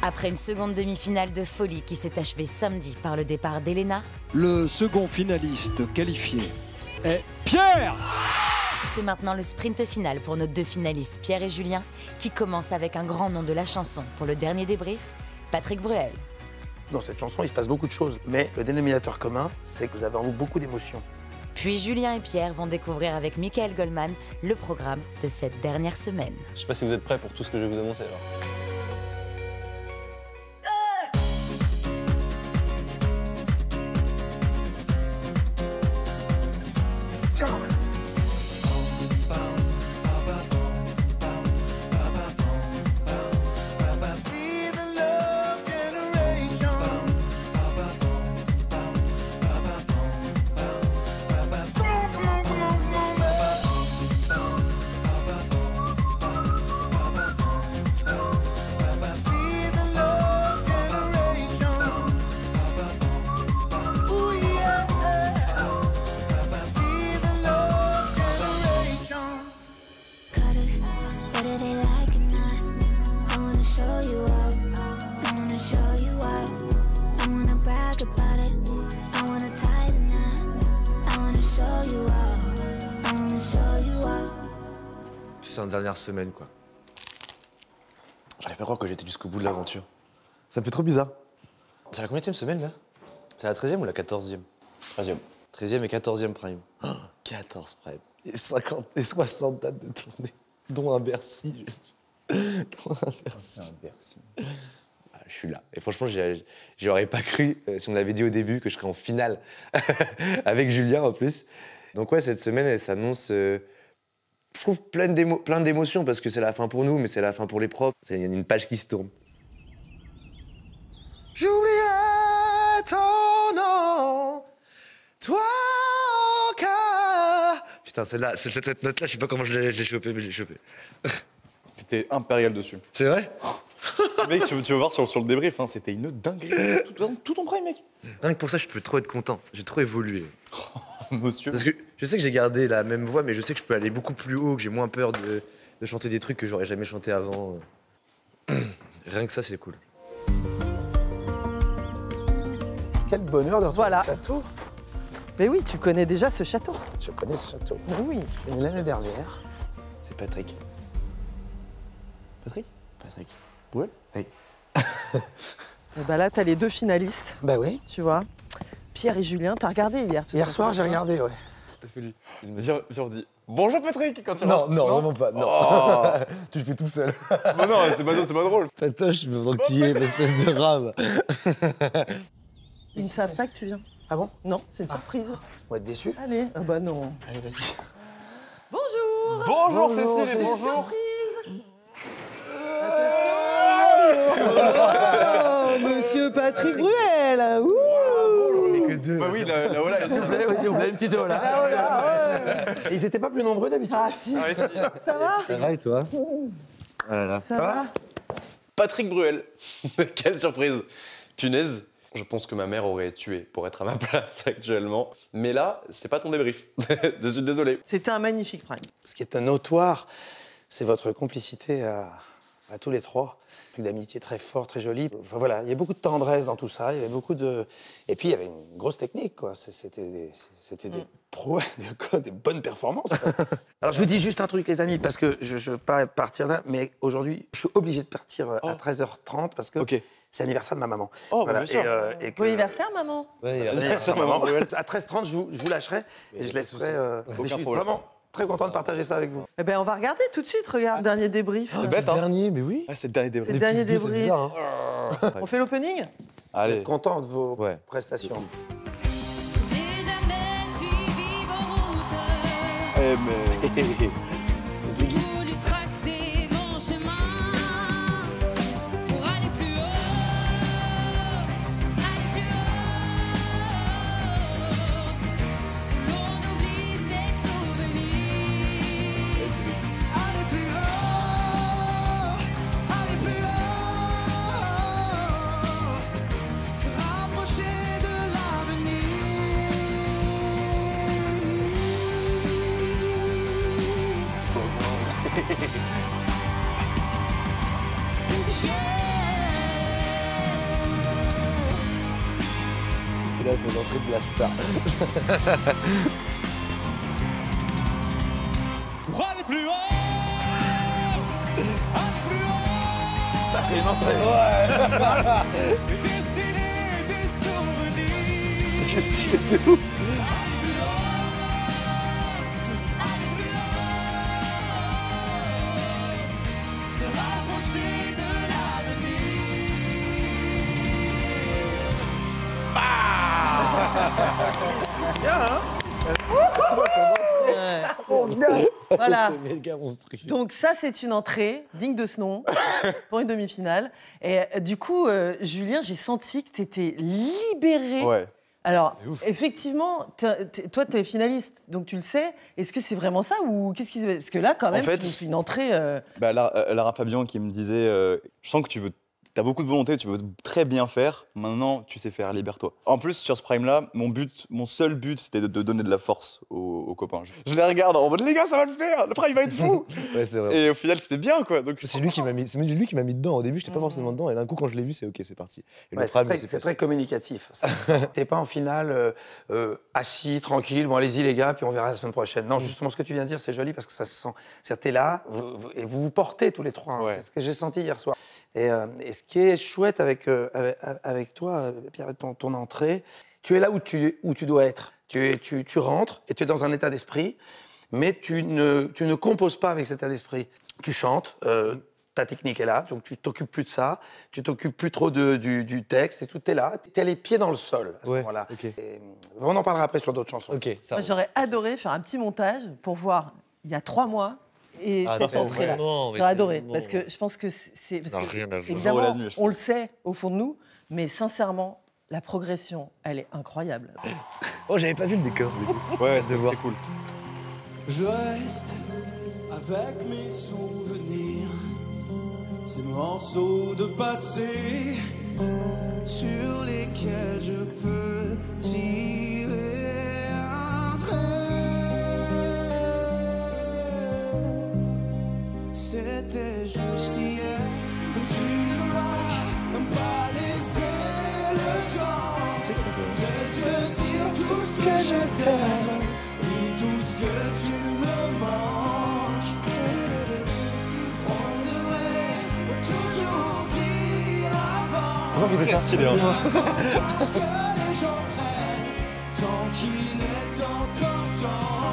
Après une seconde demi-finale de folie qui s'est achevée samedi par le départ d'Elena, le second finaliste qualifié est Pierre. C'est maintenant le sprint final pour nos deux finalistes Pierre et Julien qui commence avec un grand nom de la chanson pour le dernier débrief, Patrick Bruel. Dans cette chanson, il se passe beaucoup de choses, mais le dénominateur commun, c'est que vous avez en vous beaucoup d'émotions. Puis Julien et Pierre vont découvrir avec Michael Goldman le programme de cette dernière semaine. Je sais pas si vous êtes prêts pour tout ce que je vais vous annoncer alors. C'est la dernière semaine, quoi. J'arrive pas à croire que j'étais jusqu'au bout de l'aventure. Ça me fait trop bizarre. C'est la combienième semaine, là? C'est la 13e ou la 14e? 13e. 13e et 14e prime. Oh, 14 prime. Et 50 et 60 dates de tournée. Dont un Bercy. Dont un Bercy. Ah, je suis là. Et franchement, j'y aurais pas cru, si on me l'avait dit au début, que je serais en finale. Avec Julien, en plus. Donc ouais, cette semaine, elle s'annonce... je trouve plein d'émotions parce que c'est la fin pour nous, mais c'est la fin pour les profs. Il y a une page qui se tourne. J'oublierai ton nom, toi encore. Putain, celle-là, cette note-là, je sais pas comment je l'ai chopée, mais je l'ai chopée. C'était impérial dessus. C'est vrai? Mec, tu vas voir sur le débrief, hein, c'était une dinguerie. Tout ton prime, mec. Rien que pour ça, je peux trop être content. J'ai trop évolué. Monsieur. Parce que je sais que j'ai gardé la même voix, mais je sais que je peux aller beaucoup plus haut, que j'ai moins peur de chanter des trucs que j'aurais jamais chanté avant. Rien que ça, c'est cool. Quel bonheur de retrouver Voilà. ce château. Mais oui, tu connais déjà ce château. Je connais ce château. Mais oui. Je suis venu l'année dernière. C'est Patrick. Patrick? Patrick. Ouais. Oui. Et bah là, t'as les deux finalistes, Bah oui. tu vois. Pierre et Julien, t'as regardé hier tout Hier à soir, l'heure, j'ai regardé, ouais. Viens, on dit bonjour Patrick quand il Non, rentre. non, vraiment pas. Non. Oh. Tu le fais tout seul. Bah non, c'est pas drôle. Patoche, je me sens que tu y es, espèce de rame. Ils ne savent pas que tu viens. Ah bon? Non, c'est une surprise. On va être déçus. Allez. Ah bah non. Allez, vas-y. Bonjour. Bonjour Cécile, C'est une bonjour. surprise. Oh, Monsieur Patrick Bruel. Ouh. On est que deux. Bah oui, la voilà. S'il vous plaît, vas-y, vous voulez une petite eau, là. Ah, voilà, ouais. Et ils étaient pas plus nombreux d'habitude. Ah si. Ah oui, si. Ça va? Ça va et toi? Ah là là. Ça va? Patrick Bruel. Quelle surprise. Punaise. Je pense que ma mère aurait tué pour être à ma place actuellement. Mais là, c'est pas ton débrief. Je suis désolé. C'était un magnifique prime. Ce qui est notoire, c'est votre complicité à tous les trois. Une amitié très forte, très jolie. Enfin voilà, il y a beaucoup de tendresse dans tout ça. Il y avait beaucoup de... Et puis il y avait une grosse technique, quoi. C'était des pros, des bonnes performances, quoi. Alors je vous dis juste un truc, les amis, parce que je veux pas partir là, mais aujourd'hui, je suis obligé de partir à 13h30 parce que c'est l'anniversaire de ma maman. Oh, bah, bien sûr. Et que- Bon anniversaire, maman. Ouais, Anniversaire, maman. À 13h30, je vous lâcherai et je laisserai... mais je suis problème. vraiment très content de partager ça avec vous. Eh ben, on va regarder tout de suite. Regarde, dernier débrief. C'est bête, hein. Dernier, mais oui. Ah, c'est le dernier C'est le débrief. dernier Depuis le deux, c'est débrief. bizarre, hein. On fait l'opening? Je Allez. suis content de vos Ouais. prestations. N'ai jamais suivi vos routes. Eh, mais... J'ai voulu tracer mon chemin pour aller plus haut, aller plus haut. On oublie ses souvenirs. Aller plus haut, aller plus haut. Se rapprocher de l'avenir. Et là, c'est l'entrée de la star. Pour aller plus haut, aller plus haut. Ça, c'est une entrée. Et dessiner des souvenirs. C'est stylé de ouf. Aller plus haut, aller plus haut. Se rapprocher de Voilà. C'est méga monstrueux. Donc ça, c'est une entrée digne de ce nom pour une demi-finale. Et du coup, Julien, j'ai senti que tu étais libéré. Ouais. Alors, effectivement, toi, tu es finaliste, donc tu le sais. Est-ce que c'est vraiment ça ou qu'est-ce qui se passe? Parce que là, quand même, fait, tu nous fais une entrée... Lara Fabian qui me disait je sens que t'as beaucoup de volonté, tu veux très bien faire. Maintenant, tu sais faire, libère-toi. En plus, sur ce prime-là, mon seul but, c'était de donner de la force aux copains. Je les regarde en mode les gars, ça va le faire, le prime va être fou. Ouais, c'est vrai. Et au final, c'était bien quoi. Donc, C'est lui qui m'a mis dedans. Au début, j'étais pas forcément dedans. Et d'un coup, quand je l'ai vu, c'est ok, c'est parti. Et Ouais, le prime, c'est très communicatif. T'es pas en finale assis, tranquille, bon allez-y les gars, puis on verra la semaine prochaine. Non, justement, ce que tu viens de dire, c'est joli parce que ça se sent. C'est-à-dire t'es là, et vous vous portez tous les trois. Hein. Ouais. C'est ce que j'ai senti hier soir. Et ce qui est chouette avec toi, Pierre, ton entrée, tu es là où tu dois être. Tu rentres et tu es dans un état d'esprit, mais tu ne composes pas avec cet état d'esprit. Tu chantes, ta technique est là, donc tu t'occupes plus de ça, tu t'occupes plus trop du texte et tout, t'es là, t'es les pieds dans le sol à ce moment-là. ok. Et, on en parlera après sur d'autres chansons. Ok, ça. Moi, j'aurais adoré faire un petit montage pour voir il y a 3 mois et cette entrée-là. J'aurais adoré, parce que je pense que c'est... parce que, évidemment, la nuit, je on le sait au fond de nous, mais sincèrement, la progression, elle est incroyable. Oh, j'avais pas vu le décor. ouais, c'était cool. Je reste avec mes souvenirs, ces morceaux de passé sur lesquels je peux tirer un trait. C'était juste hier, tu ne m'as pas laissé le temps de te dire tout ce que je t'aime et tout ce que tu me manques. On devrait toujours dire avant. C'est moi qui fais ça. Tout ce que les gens prennent, tant qu'il est encore temps.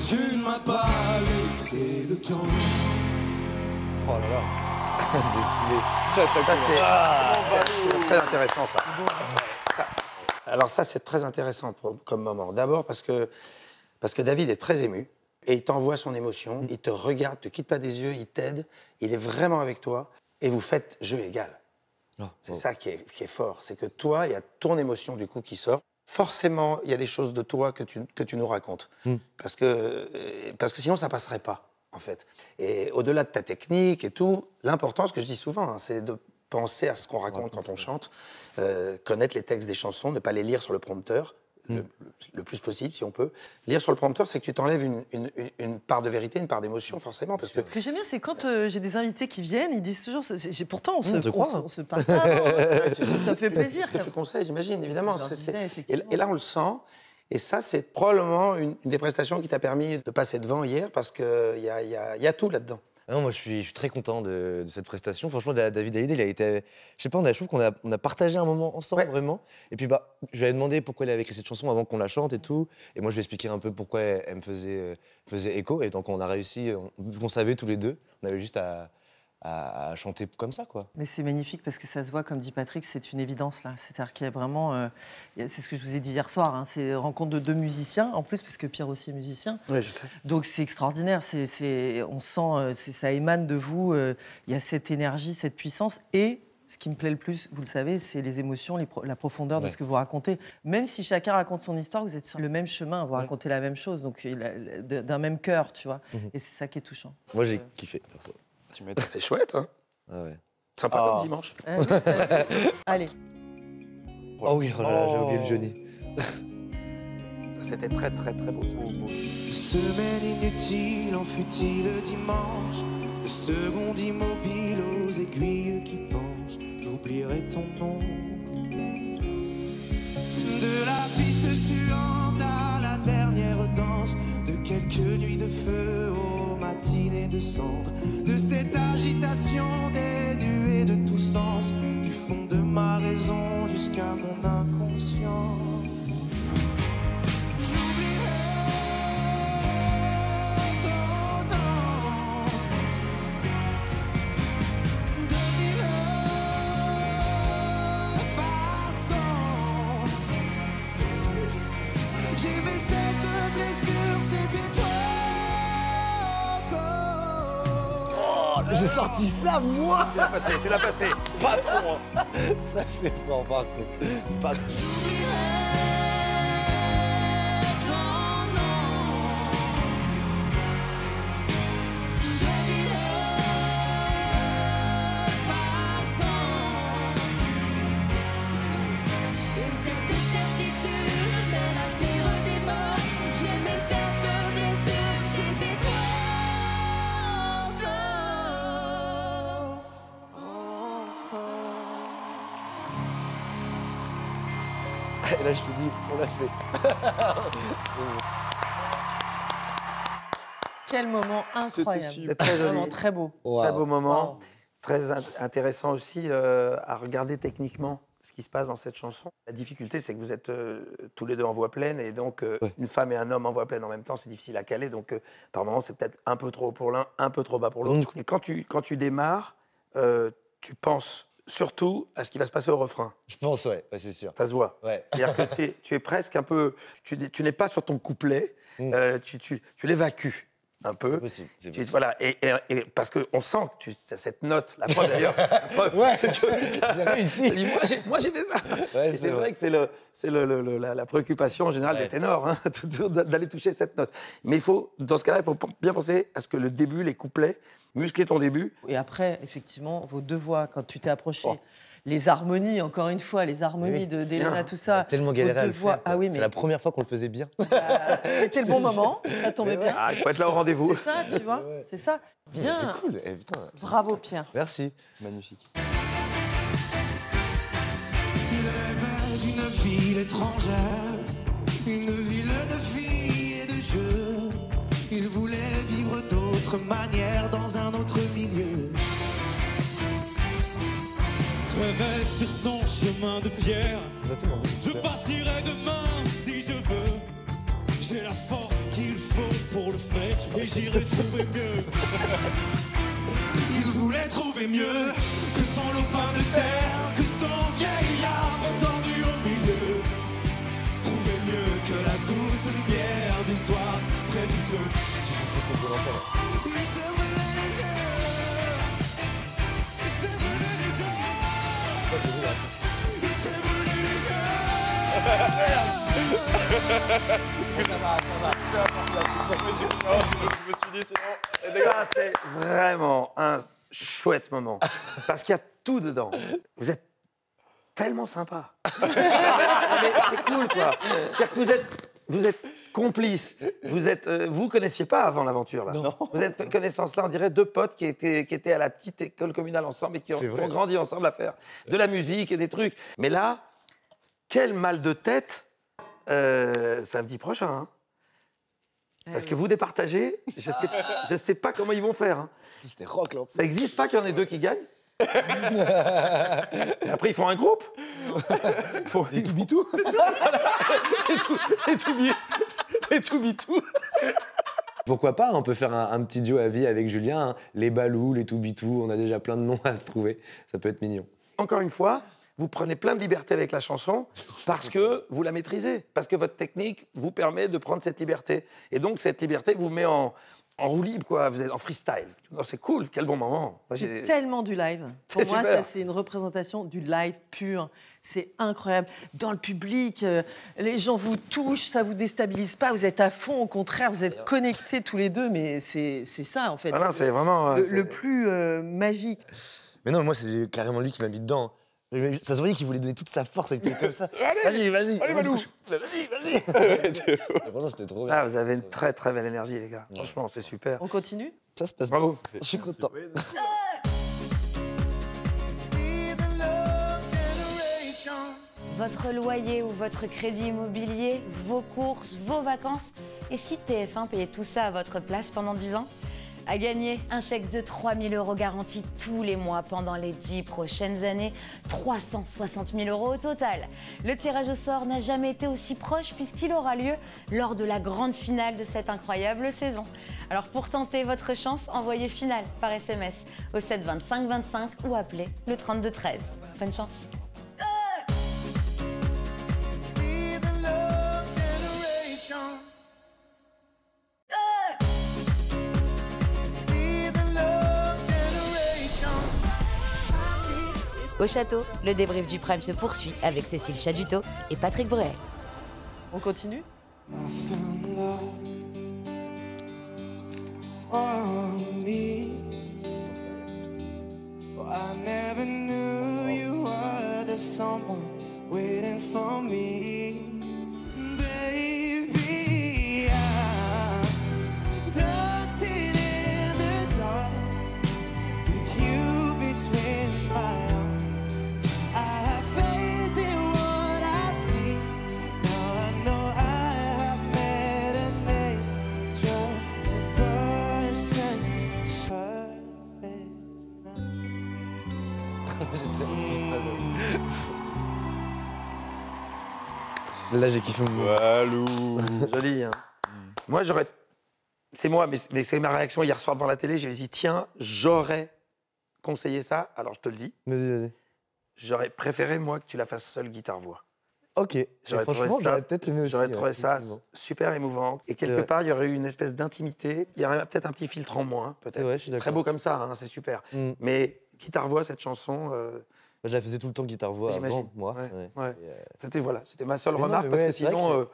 Tu ne m'as pas laissé le temps. Oh là là. C'était stylé. Ça, c'est très intéressant, ça. Alors ça, c'est très intéressant comme moment. D'abord parce que David est très ému et il t'envoie son émotion, il te regarde, te quitte pas des yeux, il t'aide, il est vraiment avec toi et vous faites jeu égal. C'est ça qui est fort, c'est que toi, il y a ton émotion du coup qui sort. Forcément, il y a des choses de toi que tu nous racontes parce que sinon ça passerait pas. En fait. Et au-delà de ta technique et tout, l'important, ce que je dis souvent, hein, c'est de penser à ce qu'on raconte quand on chante, connaître les textes des chansons, ne pas les lire sur le prompteur, le plus possible, si on peut. Lire sur le prompteur, c'est que tu t'enlèves une part de vérité, une part d'émotion, forcément. Parce que Ce que j'aime bien, c'est quand j'ai des invités qui viennent, ils disent toujours... Pourtant, on se parle pas. Ça fait plaisir. ce que tu conseilles, j'imagine, évidemment. je leur disais, effectivement. Et là, on le sent. Et ça, c'est probablement une des prestations qui t'a permis de passer devant hier, parce qu'il y a tout là-dedans. Non, moi, je suis très content de cette prestation. Franchement, David Hallyday, il a été... Je sais pas, je trouve qu'on a partagé un moment ensemble, vraiment. Et puis, je lui ai demandé pourquoi il avait écrit cette chanson avant qu'on la chante et tout. Et moi, je lui ai expliqué un peu pourquoi elle me faisait écho. Et donc, on a réussi, on savait tous les deux, on avait juste à chanter comme ça, quoi. Mais c'est magnifique parce que ça se voit, comme dit Patrick, c'est une évidence là. C'est-à-dire qu'il y a vraiment, c'est ce que je vous ai dit hier soir, hein, c'est rencontre de 2 musiciens en plus parce que Pierre aussi est musicien. Oui, je sais. Donc c'est extraordinaire. On sent, ça émane de vous. Il y a cette énergie, cette puissance et ce qui me plaît le plus, vous le savez, c'est les émotions, la profondeur de ce que vous racontez. Même si chacun raconte son histoire, vous êtes sur le même chemin, vous racontez la même chose, donc d'un même cœur, tu vois. Et c'est ça qui est touchant. Moi, j'ai kiffé, perso. C'est chouette, hein. Ah ouais. Sympa comme dimanche. Allez. Oh oui, oh là là, j'ai oublié le Johnny. Ça, c'était très, très, très beau. Semaine inutile en futile dimanche, de seconde immobile aux aiguilles qui penchent, j'oublierai ton nom. De la piste suivante à la dernière danse, de quelques nuits de feu aux matinées de cendre, de cette agitation dénuée de tout sens, du fond de ma raison jusqu'à mon inconscient. J'ai sorti ça, moi. Tu l'as passé. Pas trop, hein. Ça, c'est fort, par contre. Pas trop. Et là, je te dis, on l'a fait. Quel moment incroyable. C'était très joli. Vraiment très beau. Wow. Très beau moment. Wow. Très intéressant aussi à regarder techniquement ce qui se passe dans cette chanson. La difficulté, c'est que vous êtes tous les deux en voix pleine, et donc une femme et un homme en voix pleine en même temps, c'est difficile à caler. Donc par moments, c'est peut-être un peu trop haut pour l'un, un peu trop bas pour l'autre. Et quand tu démarres, tu penses surtout à ce qui va se passer au refrain. Je pense, ouais, c'est sûr. Ça se voit. Ouais. C'est-à-dire que tu es presque un peu... Tu n'es pas sur ton couplet, tu l'évacues un peu. C'est possible. C'est possible. Voilà, et parce qu'on sent que cette note, la preuve d'ailleurs... Ouais, j'ai réussi. Moi, j'ai fait ça. Ouais, Et c'est vrai que c'est la préoccupation en général des ténors, hein, d'aller toucher cette note. Mais il faut, dans ce cas-là, il faut bien penser à ce que le début, les couplets, muscler ton début. Et après, effectivement, vos deux voix, quand tu t'es approché, les harmonies, encore une fois, les harmonies d'Elena, tout ça. On a tellement galéré à le faire. Ah oui, mais c'est la première fois qu'on le faisait bien. c'était le bon moment, ça tombait bien. Ah, il faut être là au rendez-vous. C'est ça, tu vois, c'est ça. Bien. C'est cool. Eh, putain, Bravo, Pierre. merci. Magnifique. Il rêvait d'une ville étrangère, une ville de filles et de jeux. Il voulait vivre d'autres manières dans un autre milieu. Rêvait sur son chemin de pierre. Je partirai demain si je veux. J'ai la force qu'il faut pour le faire et j'irai trouver mieux. Il voulait trouver mieux que son lopin de terre, que son vieil arbre tendu au milieu. Trouver mieux que la douce lumière du soir près du feu. Il se brûlait les yeux. Il se brûlait les yeux. Il s'est brûlé les Ça, c'est vraiment un chouette moment. Parce qu'il y a tout dedans. Vous êtes tellement sympa. Mais c'est cool, quoi. C'est-à-dire que vous êtes complices. Vous connaissiez pas avant l'aventure, là. Non. Vous êtes connaissance là, on dirait deux potes qui étaient à la petite école communale ensemble et qui ont grandi ensemble à faire de la musique et des trucs. Mais là, quel mal de tête samedi prochain, hein. Parce que vous départagez, je sais pas comment ils vont faire. Hein. C'était rock, là. Ça n'existe pas qu'il y en ait deux qui gagnent. Après, ils font un groupe. Et tout bitou. Et tout bitou. Pourquoi pas, on peut faire un petit duo à vie avec Julien. Hein. Les Balou, les Toubitou, on a déjà plein de noms à se trouver. Ça peut être mignon. Encore une fois, vous prenez plein de liberté avec la chanson parce que vous la maîtrisez, parce que votre technique vous permet de prendre cette liberté. Et donc, cette liberté vous met en roue libre, quoi. Vous êtes en freestyle. Non, c'est cool, quel bon moment. Moi, C'est tellement du live. Pour moi, super. ça, c'est une représentation du live pur. C'est incroyable. Dans le public, les gens vous touchent, ça vous déstabilise pas. Vous êtes à fond, au contraire, vous êtes connectés tous les deux. Mais c'est ça, en fait. Voilà, c'est vraiment... le plus magique. Mais non, moi, c'est carrément lui qui m'a mis dedans. Ça se voyait qu'il voulait donner toute sa force avec comme ça. Allez, Allez, Balou. Vas-y. Franchement, c'était trop bien. Ah, vous avez une très très belle énergie, les gars. Franchement, c'est super. On continue ? Ça se passe Bravo. bien. Je suis content. votre loyer ou votre crédit immobilier, vos courses, vos vacances. Et si TF1 payait tout ça à votre place pendant 10 ans? À gagner, un chèque de 3 000 € garanti tous les mois pendant les 10 prochaines années, 360 000 € au total. Le tirage au sort n'a jamais été aussi proche puisqu'il aura lieu lors de la grande finale de cette incroyable saison. Alors pour tenter votre chance, envoyez finale par SMS au 7 25 25 ou appelez le 32 13. Bonne chance. Au château, le débrief du Prime se poursuit avec Cécile Chaduto et Patrick Bruel. On continue? I found love for me. Oh, I never knew you were the someone waiting for me. Baby, I'm dancing in the dark with you between my arms. I have faith in what I see. Now I know I have met an angel, a person perfect now. J'ai tellement kiffé. Là, j'ai kiffé mon Walou. Joli, hein. Moi, j'aurais... C'est moi, mais c'est ma réaction hier soir devant la télé. J'ai dit, tiens, j'aurais conseillé ça. Alors, je te le dis, Vas-y. j'aurais préféré, moi, que tu la fasses seule guitare-voix. Ok. J'aurais Franchement, trouvé ça- j'aurais peut-être aimé aussi. J'aurais trouvé ouais, ça effectivement. super émouvant. Et quelque vrai. part, il y aurait eu une espèce d'intimité. Il y aurait peut-être un petit filtre en moins, C'est peut-être. vrai, je suis d'accord. Très beau comme ça, hein, c'est super. Mm. Mais guitare-voix, cette chanson, Moi, je la faisais tout le temps guitare-voix j'imagine. avant, moi. Ouais, Ouais. ouais. Et, c'était ma seule Mais non, remarque, mais parce ouais, que c'est vrai sinon,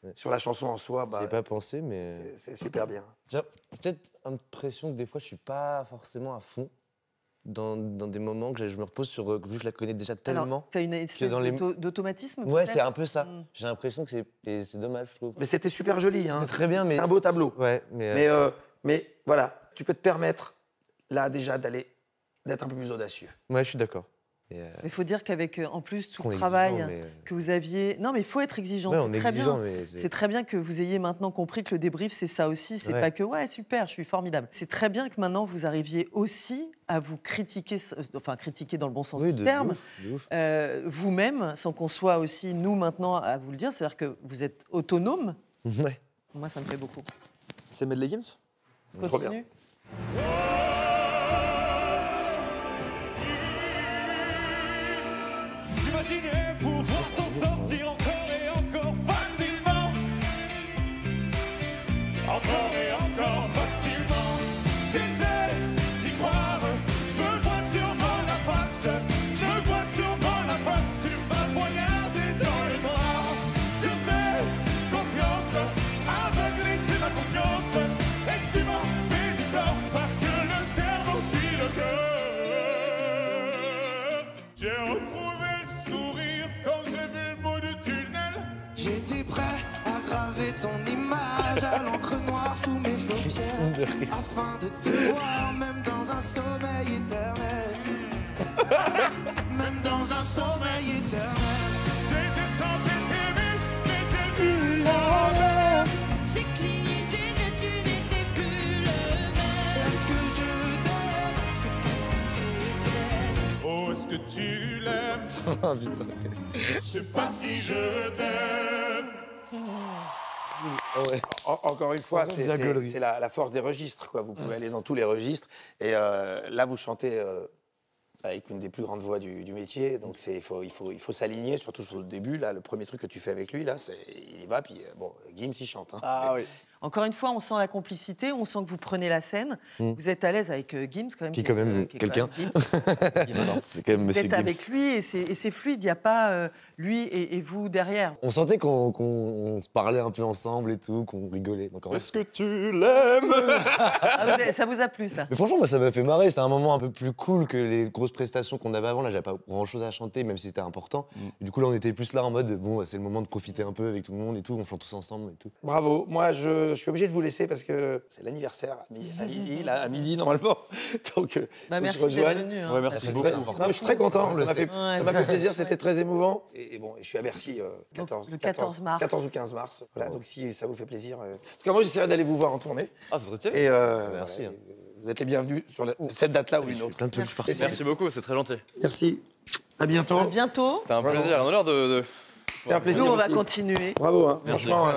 Ouais. sur la chanson en soi, J'y ai pas pensé, mais... c'est super bien. J'ai peut-être l'impression que des fois, je suis pas forcément à fond dans des moments que je me repose sur... vu que je la connais déjà tellement. Tu as une espèce dans les- d'automatisme? Ouais, peut-être c'est un peu ça. Mm. J'ai l'impression que c'est dommage, je trouve. Mais c'était super joli, hein. C'était très bien, mais... C'est un beau tableau. Ouais, mais... Mais voilà, tu peux te permettre, là, déjà, d'être un peu plus audacieux. Ouais, je suis d'accord. Et, Mais il faut dire qu'avec, en plus, tout qu'on le est travail exigeant, mais- que vous aviez... Non, mais il faut être exigeant, Ouais, c'est on est très exigeant, bien. mais C'est très bien que vous ayez maintenant compris que le débrief, c'est ça aussi. C'est Ouais. pas que, ouais, super, je suis formidable. C'est très bien que maintenant, vous arriviez aussi à vous critiquer, enfin, critiquer dans le bon sens Oui, du de terme, ouf, de ouf. vous-même, sans qu'on soit aussi, nous, maintenant, à vous le dire. C'est-à-dire que vous êtes autonome. Ouais. Moi, ça me fait beaucoup. C'est Medley Games? Trop bien. Continue. J'imaginais pouvoir t'en sortir encore et encore facilement. Encore et encore facilement. J'essaie d'y croire. Je me vois sûrement la face. Je me vois sûrement la face. Tu m'as poignardé dans le noir. Je fais confiance. Aveuglé de ma confiance. Et tu m'en fais du tort. Parce que le cerveau suit le cœur. J'ai retrouvé le sourire quand j'ai vu le bout du tunnel. J'étais prêt à graver ton image à l'encre noire sous mes paupières afin de te voir même dans un sommeil éternel. Même dans un sommeil éternel. J'étais censé t'aimer, mais j'ai vu l'envers. J'ai cligné que tu n'étais plus le même. Est-ce que je t'aime? Je sais pas si je t'aime. Oh, est-ce que tu l'aimes? Ah, putain. Je sais pas si je t'aime. Ah ouais. Encore une fois, Bien gaulerie. c'est la force des registres, quoi. Vous pouvez aller dans tous les registres. Et là, vous chantez avec une des plus grandes voix du métier. Donc, il faut s'aligner, surtout sur le début. Là, le premier truc que tu fais avec lui, là, il y va. Puis, bon, Gims, il chante. Hein. Ah oui. Encore une fois, on sent la complicité, on sent que vous prenez la scène. Vous êtes à l'aise avec Gims, quand même. Qui est quand même qui est quelqu'un. Gims. C'est quand même Vous Monsieur êtes Gims. avec lui et c'est fluide. Il n'y a pas lui et vous derrière. On sentait qu'on se parlait un peu ensemble et tout, qu'on rigolait. Donc, en vrai, Est-ce que tu l'aimes? Ah, ça vous a plu, ça? mais franchement, moi, ça m'a fait marrer. C'était un moment un peu plus cool que les grosses prestations qu'on avait avant. Là, j'avais pas grand-chose à chanter, même si c'était important. Et du coup, là, on était plus là en mode, bon, c'est le moment de profiter un peu avec tout le monde et tout. On chante tous ensemble et tout. Bravo. Moi, je suis obligé de vous laisser parce que c'est l'anniversaire à midi, là, à midi normalement. Donc, Merci faut que je rejoigne. d'être venu. hein. Ouais, merci beaucoup. Non, je suis très content, ça m'a fait plaisir, c'était chouette. très émouvant. Et bon, je suis à Bercy Le 14 mars. 14 ou 15 mars. Voilà, donc si ça vous fait plaisir. En tout cas, moi, j'essaierai d'aller vous voir en tournée. Ah, ça serait stylé. Et Merci, voilà, vous êtes les bienvenus sur cette date-là ou une autre. Plein de trucs, je suis parti. Merci beaucoup, c'est très gentil. Merci. À bientôt. À bientôt. C'était un Vraiment. plaisir, un honneur de... C'était un plaisir. Nous, on va aussi. continuer. Bravo, hein. Merci. Franchement,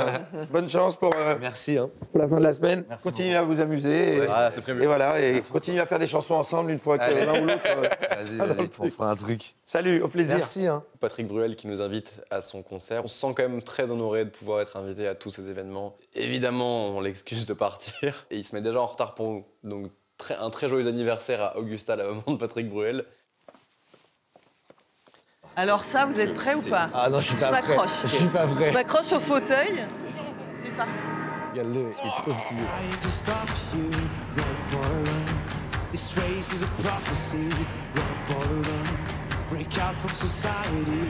bonne chance pour Merci. Hein. la fin de la semaine. Continuez à vous amuser. Et, Ah, c'est prévu. et voilà, et continuez à faire des chansons ensemble une fois que Allez. l'un ou l'autre. Vas-y, dans le on truc. se fera un truc. Salut, au plaisir. Merci. Hein. Patrick Bruel qui nous invite à son concert. On se sent quand même très honoré de pouvoir être invité à tous ces événements. Évidemment, on l'excuse de partir. Et il se met déjà en retard pour nous. Donc, un très joyeux anniversaire à Augusta, la maman de Patrick Bruel. Alors ça, vous êtes prêts ou pas? Ah non, je suis pas prêt. m'accroche. Je suis pas Je prêt. m'accroche au fauteuil. C'est parti. Regarde-le, il est trop stylé. Trying to stop you, run, boy, run. This race is a prophecy, run, boy, run. Break out from society.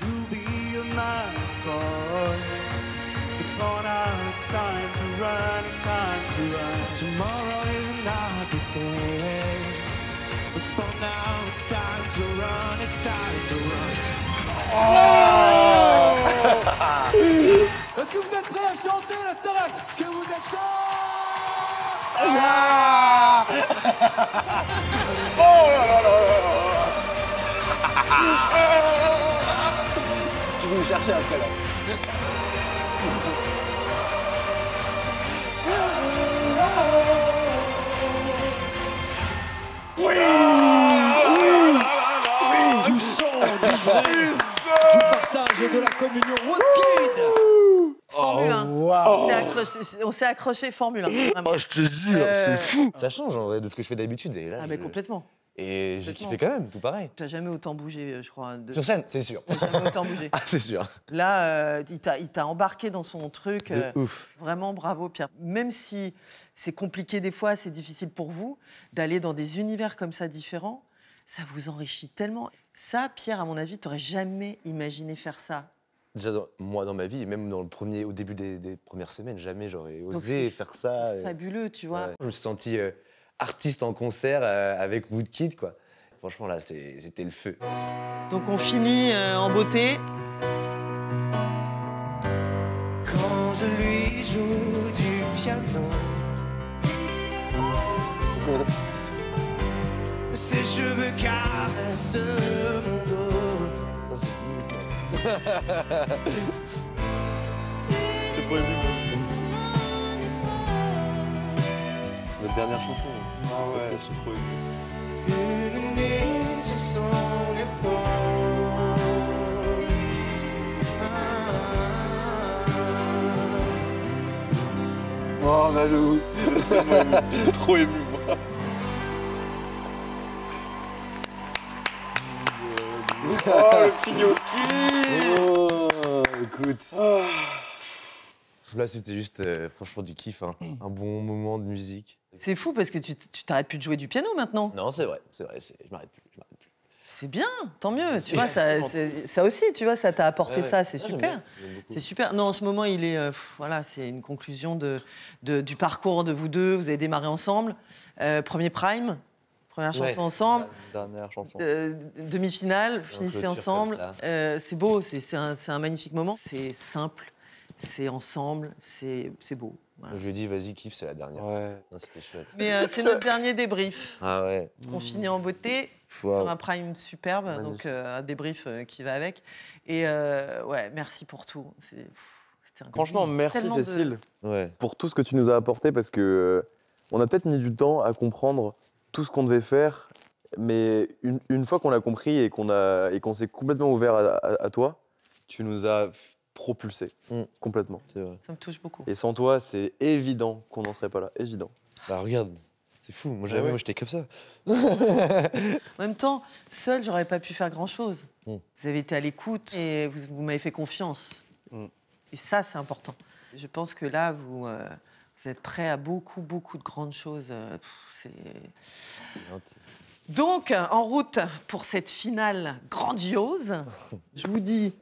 You'll be a man, boy. But for now, it's time to run, it's time to run. Tomorrow is another day. But for now, it's time to run, it's time to run. Est-ce que vous êtes prêts à chanter la Starac? Est-ce que vous êtes Je vais me chercher après là. du son, du vrai, du partage et de la communion. Woodkid! Formule 1. Waouh. On s'est accroché Formule 1. Vraiment. Oh, je te jure, Euh, c'est fou. Ça change en vrai de ce que je fais d'habitude. Et là, Ah mais complètement. Et j'ai Complètement. kiffé quand même, tout pareil. T'as jamais autant bougé, je crois. Sur scène, c'est sûr. T'as jamais autant bougé. Ah, c'est sûr. Là, il t'a embarqué dans son truc. De ouf. Vraiment, bravo, Pierre. Même si c'est compliqué des fois, c'est difficile pour vous, d'aller dans des univers comme ça différents, ça vous enrichit tellement. Ça, Pierre, à mon avis, t'aurais jamais imaginé faire ça. Déjà, moi, dans ma vie, et même au début des premières semaines, jamais j'aurais Donc, osé c'est faire ça. C'est fabuleux, tu vois. Ouais. Je me suis senti artiste en concert avec Woodkid, quoi. Franchement, là, c'était le feu. Donc, on finit en beauté. Quand je lui joue du piano, ses cheveux caressent mon dos. Ça, c'est smooth, mec. C'est trop ému. C'est notre dernière chanson. Ah ouais, je suis trop ému. Une nuit sur son épaule. Oh, Malou. Je suis trop ému, moi. Oh, le petit gnocchi. Oh, écoute. Là, c'était juste, franchement, du kiff. Hein. Un bon moment de musique. C'est fou parce que tu t'arrêtes plus de jouer du piano maintenant. Non, c'est vrai. Je m'arrête plus. C'est bien, tant mieux. Tu vois, ça aussi, tu vois, ça t'a apporté Ouais, ouais. ça, c'est Ah, super. j'aime beaucoup. C'est super. Non, en ce moment, il est, voilà, c'est une conclusion du parcours de vous deux. Vous avez démarré ensemble, premier prime, première chanson Ouais. ensemble, Dernière chanson. demi-finale, finissez clôture ensemble. comme C'est beau, c'est un magnifique moment. C'est simple, c'est ensemble, c'est beau. Voilà. Je lui ai dit, vas-y, kiffe, c'est la dernière. Ouais. Non, c'était chouette. Mais c'est notre dernier débrief. Ah ouais. On finit en beauté. Waouh. Sur un prime superbe, Magnifique. donc un débrief qui va avec. Et ouais, merci pour tout. C'était Franchement, merci tellement de- Cécile Ouais. pour tout ce que tu nous as apporté parce que on a peut-être mis du temps à comprendre tout ce qu'on devait faire, mais une fois qu'on l'a compris et qu'on s'est complètement ouvert à toi, tu nous as propulsé complètement. C'est vrai. Ça me touche beaucoup. Et sans toi, c'est évident qu'on n'en serait pas là, évident. Bah, regarde. C'est fou. Moi, jamais, ouais. moi, j'étais comme ça. En même temps, seul, j'aurais pas pu faire grand-chose. Mm. Vous avez été à l'écoute et vous m'avez fait confiance. Mm. Et ça, c'est important. Je pense que là, vous êtes prêts à beaucoup, beaucoup de grandes choses. Donc, en route pour cette finale grandiose, je vous dis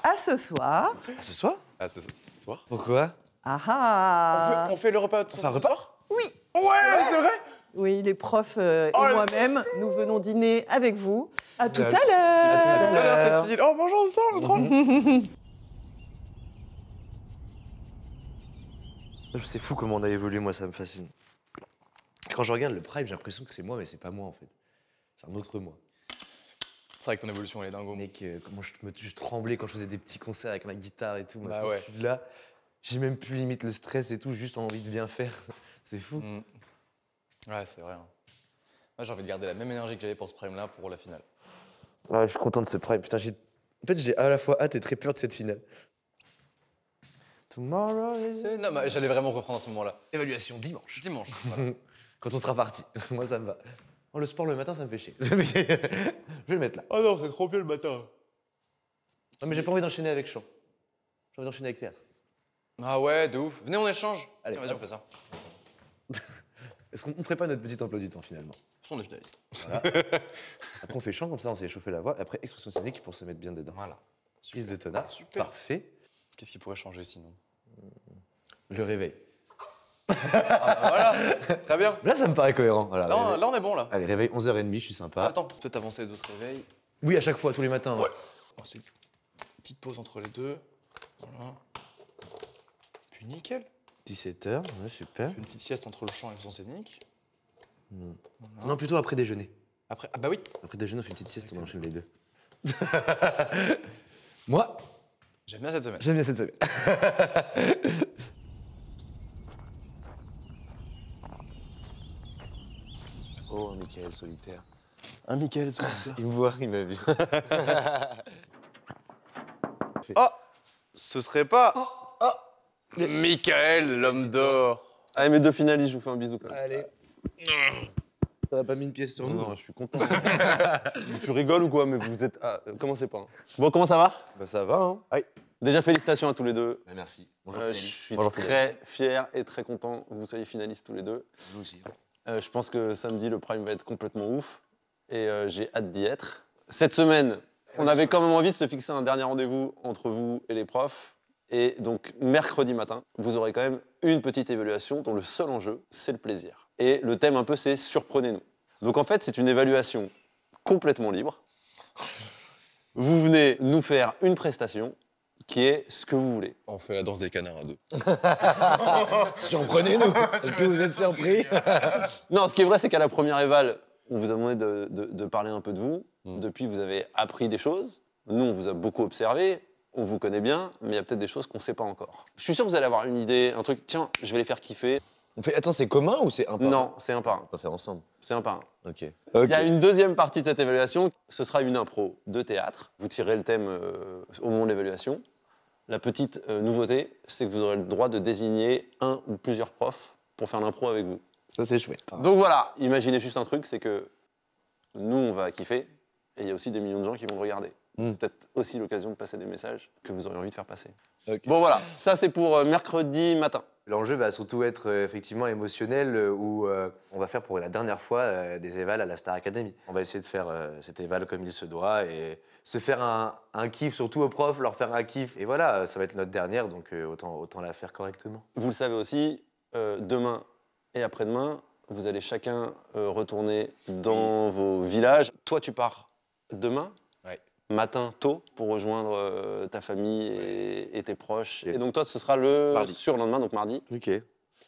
À ce soir. Ah, ce soir? Ah, c'est ce soir. Pourquoi? Ah ah. On fait le repas ce Enfin, repas? soir? Oui. Ouais, c'est vrai. Oui, les profs et Oh là- moi-même, nous venons dîner avec vous. À tout à À l'heure. tout à l'heure. Cécile. Oh, bonjour ensemble, trop C'est fou comment on a évolué, moi, ça me fascine. Quand je regarde le Prime, j'ai l'impression que c'est moi, mais c'est pas moi, en fait. C'est un autre moi. C'est vrai que ton évolution, elle est dingo. Mec, comment je tremblais quand je faisais des petits concerts avec ma guitare et tout. Bah Maintenant, ouais. je suis là, j'ai même plus limite le stress et tout, juste envie de bien faire. C'est fou. Mm. Ouais, c'est vrai. Hein. Moi, j'ai envie de garder la même énergie que j'avais pour ce prime-là pour la finale. Ouais, je suis content de ce Prime. Putain, en fait, j'ai à la fois hâte et très peur de cette finale. Tomorrow is... Non, mais j'allais vraiment reprendre à ce moment-là. Évaluation dimanche. Dimanche. Voilà. Quand on sera parti. Moi, ça me va. Oh, le sport le matin, ça me fait chier. Je vais le mettre là. Oh non, c'est trop bien le matin. Non, mais j'ai pas envie d'enchaîner avec chant. J'ai envie d'enchaîner avec théâtre. Ah ouais, de ouf. Venez, on échange. Allez, Tiens, vas-y, on fait ça. Est-ce qu'on ferait pas notre petit emploi du temps finalement? De toute façon, on est finaliste. Voilà. Après, on fait chant comme ça, on s'est échauffé la voix. Après, expression scénique pour se mettre bien dedans. Voilà. Prise de tonard. Super. Parfait. Qu'est-ce qui pourrait changer sinon? Le réveil. Voilà, très bien. Là, ça me paraît cohérent. Voilà, Là, réveil. on est bon là. Allez, réveil 11h30, je suis sympa. Attends, peut-être avancer les autres réveils. Oui, à chaque fois, tous les matins. Ouais. Oh, c'est une petite pause entre les deux. Voilà. Puis nickel. 17h, ouais, super. On fait une petite sieste entre le chant et le son scénique. Voilà. Non, plutôt après déjeuner. Après, ah bah oui. Après déjeuner, on fait une petite sieste, on enchaîne les deux. Moi, J'aime bien cette semaine. j'aime bien cette semaine. Oh, un Michael solitaire. Un Michael, Il me voit, il m'a vu. Oh, ce serait pas. Michael, l'homme d'or. Allez, mes deux finalistes, je vous fais un bisou quand même. Allez. T'as pas mis une pièce sur nous? Non, je suis content. Tu rigoles ou quoi? Mais vous êtes. Ah, commencez pas. Hein. Bon, comment ça va? Bah ça va, hein. Déjà, félicitations à tous les deux. Bah, merci. Je suis très fier et très content que vous soyez finalistes tous les deux. Vous aussi. Je pense que samedi, le Prime va être complètement ouf. Et j'ai hâte d'y être. Cette semaine, on avait quand même envie de se fixer un dernier rendez-vous entre vous et les profs. Et donc, mercredi matin, vous aurez quand même une petite évaluation dont le seul enjeu, c'est le plaisir. Et le thème un peu, c'est surprenez-nous. Donc en fait, c'est une évaluation complètement libre. Vous venez nous faire une prestation qui est ce que vous voulez. On fait la danse des canards à deux. Surprenez-nous. Est-ce que vous êtes surpris? Non, ce qui est vrai, c'est qu'à la première éval, on vous a demandé de parler un peu de vous. Depuis, vous avez appris des choses. Nous, on vous a beaucoup observé. On vous connaît bien, mais il y a peut-être des choses qu'on ne sait pas encore. Je suis sûr que vous allez avoir une idée, un truc, tiens, je vais les faire kiffer. On fait... Attends, c'est commun ou c'est un par un? Non, c'est un par un. On va faire ensemble. C'est un par un. Ok. Il y a une deuxième partie de cette évaluation, ce sera une impro de théâtre. Vous tirez le thème au moment de l'évaluation. La petite nouveauté, c'est que vous aurez le droit de désigner un ou plusieurs profs pour faire l'impro avec vous. Ça, c'est chouette. Donc voilà, imaginez juste un truc, c'est que nous, on va kiffer, et il y a aussi des millions de gens qui vont le regarder. C'est peut-être aussi l'occasion de passer des messages que vous auriez envie de faire passer. Ok. Bon voilà, ça c'est pour mercredi matin. L'enjeu va surtout être effectivement émotionnel, où on va faire pour la dernière fois des évals à la Star Academy. On va essayer de faire cet éval comme il se doit et se faire un kiff, surtout aux profs, leur faire un kiff. Et voilà, ça va être notre dernière, donc autant la faire correctement. Vous le savez aussi, demain et après-demain, vous allez chacun retourner dans vos villages. Toi, tu pars demain, matin tôt, pour rejoindre ta famille et tes proches. Ok. Et donc toi, ce sera le Mardi. surlendemain, donc mardi. Ok.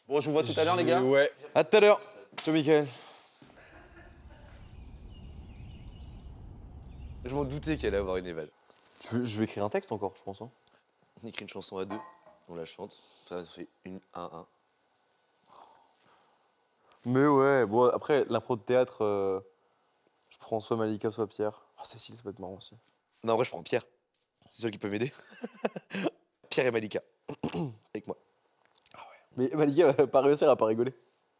Bon, je vous vois tout à l'heure, les gars. Ouais. À tout à l'heure. Ciao, Michael. Je m'en doutais qu'elle allait avoir une éval. Je vais écrire un texte encore, je pense. Hein. On écrit une chanson à deux, on la chante. Ça fait une 1-1. Mais ouais, bon, après, l'impro de théâtre, je prends soit Malika, soit Pierre. Oh, Cécile, ça peut être marrant aussi. Non, en vrai, je prends Pierre. C'est celui qui peut m'aider. Pierre et Malika. Avec moi. Mais Malika va pas réussir à pas rigoler.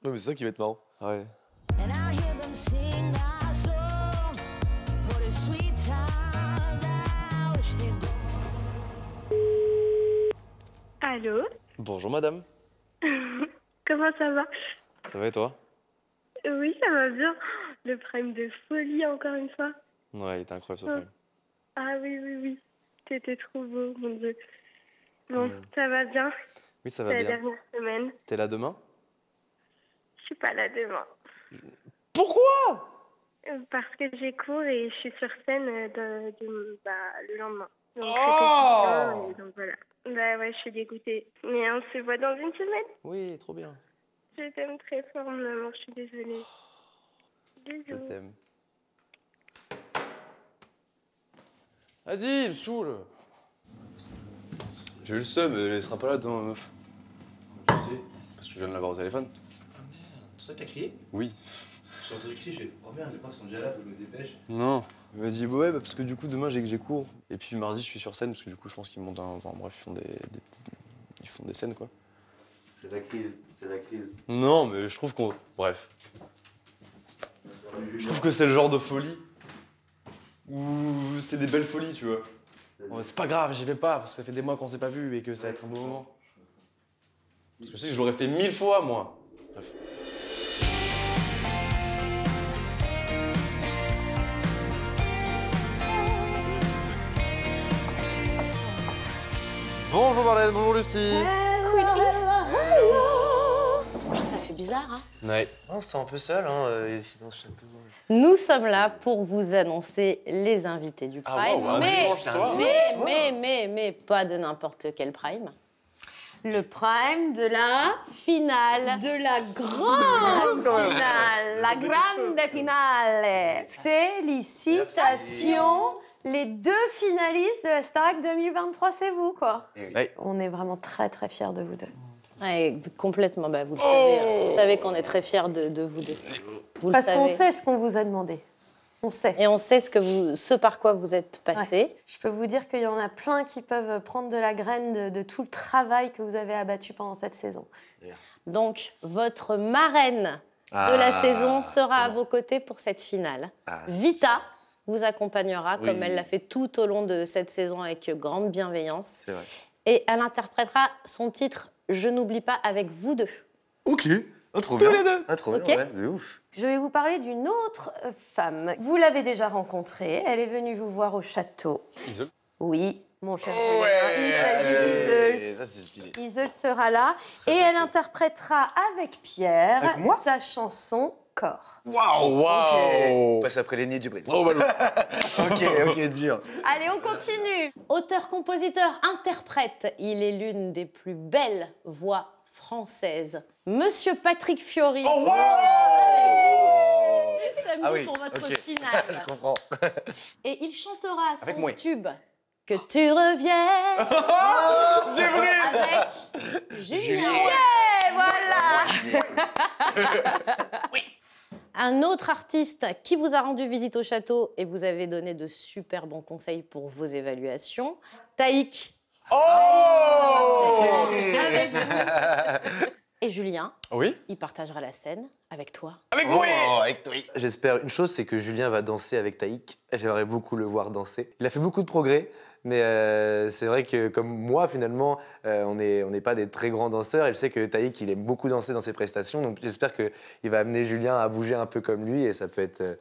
Non, mais c'est ça qui va être marrant. Ah ouais. And I hear them sing our song for the sweet times I wish they'd go. Allô? Bonjour madame. Comment ça va? Ça va et toi? Oui, ça va bien. Le prime de folie, encore une fois. Ouais, il était incroyable ce prime. Ah oui, oui, oui. T'étais trop beau, mon Dieu. Bon, ça va bien. Oui, ça C'est va la bien. dernière semaine. T'es là demain? Je suis pas là demain. Pourquoi? Parce que j'ai cours et je suis sur scène le lendemain. Donc, Oh c'est quotidien, et donc voilà. Bah ouais, je suis dégoûtée. Mais on se voit dans une semaine. Oui, trop bien. Je t'aime très fort, mon amour, je suis désolée. Je Bisous. t'aime. Vas-y, il me saoule. J'ai eu le seum, elle sera pas là demain, meuf. Parce que je viens de l'avoir au téléphone. C'est ça que t'as crié? Oui. Je suis entendu crier, je fais oh merde, les profs sont déjà là, faut que je me dépêche. Non. Il m'a dit ouais, parce que du coup demain j'ai cours. Et puis mardi je suis sur scène parce que du coup je pense qu'ils montent un. Enfin bref, ils font des scènes quoi. C'est la crise, c'est la crise. Non, mais je trouve qu'on. Bref. Je trouve que c'est le genre de folie où c'est des belles folies, tu vois. C'est pas grave, j'y vais pas parce que ça fait des mois qu'on s'est pas vu et que ça va être un beau moment. Parce que je sais que je l'aurais fait 1000 fois moi. Bref. Bonjour Marlène, bonjour Lucie. Oh, ça fait bizarre, hein? Ouais. On se sent un peu seul, hein, ici dans ce château. Nous sommes là pour vous annoncer les invités du Ah, Prime, wow, un dimanche soir. mais pas de n'importe quel Prime. Le Prime de la finale. De la grande finale. La grande finale. Félicitations. Les deux finalistes de la Starac 2023, c'est vous, quoi. Ouais. On est vraiment très, très fiers de vous deux. Ouais, complètement, bah, vous le savez. Vous savez qu'on est très fiers de vous deux. Vous Parce le qu'on savez. sait ce qu'on vous a demandé. On sait. Et on sait ce par quoi vous êtes passé. Ouais. Je peux vous dire qu'il y en a plein qui peuvent prendre de la graine de tout le travail que vous avez abattu pendant cette saison. Donc, votre marraine de la saison sera à vos côtés pour cette finale. Vita vous accompagnera, comme elle l'a fait tout au long de cette saison avec grande bienveillance. C'est vrai. Et elle interprétera son titre « Je n'oublie pas » avec vous deux. Ok. Oh, trop bien. Tous les deux. Ah, trop bien, Ok. ouais, de ouf. Je vais vous parler d'une autre femme. Vous l'avez déjà rencontrée. Elle est venue vous voir au château. Iseult. Oui, mon cher. Il s'agit d'Iseult. Ça, c'est stylé. Iseult sera là et elle interprétera avec Pierre Avec moi sa chanson Corps. Waouh, Waouh. On passe après les nids du bruit. Bravo Balou. Ok, dur. Allez, on continue. Auteur, compositeur, interprète, il est l'une des plus belles voix françaises. Monsieur Patrick Fiori. Oh, wow. Samedi Ah oui, pour votre ok. finale. Je comprends. Et il chantera Avec son moi. tube Que tu reviennes avec Julien. Voilà. Un autre artiste qui vous a rendu visite au château et vous avez donné de super bons conseils pour vos évaluations. Taïk. Avec vous. Et Julien, Oui. il partagera la scène avec toi. Avec moi. Avec toi. J'espère une chose, c'est que Julien va danser avec Taïk. J'aimerais beaucoup le voir danser. Il a fait beaucoup de progrès, mais c'est vrai que comme moi, finalement, on n'est pas des très grands danseurs. Et je sais que Taïk, il aime beaucoup danser dans ses prestations. Donc j'espère qu'il va amener Julien à bouger un peu comme lui et ça peut être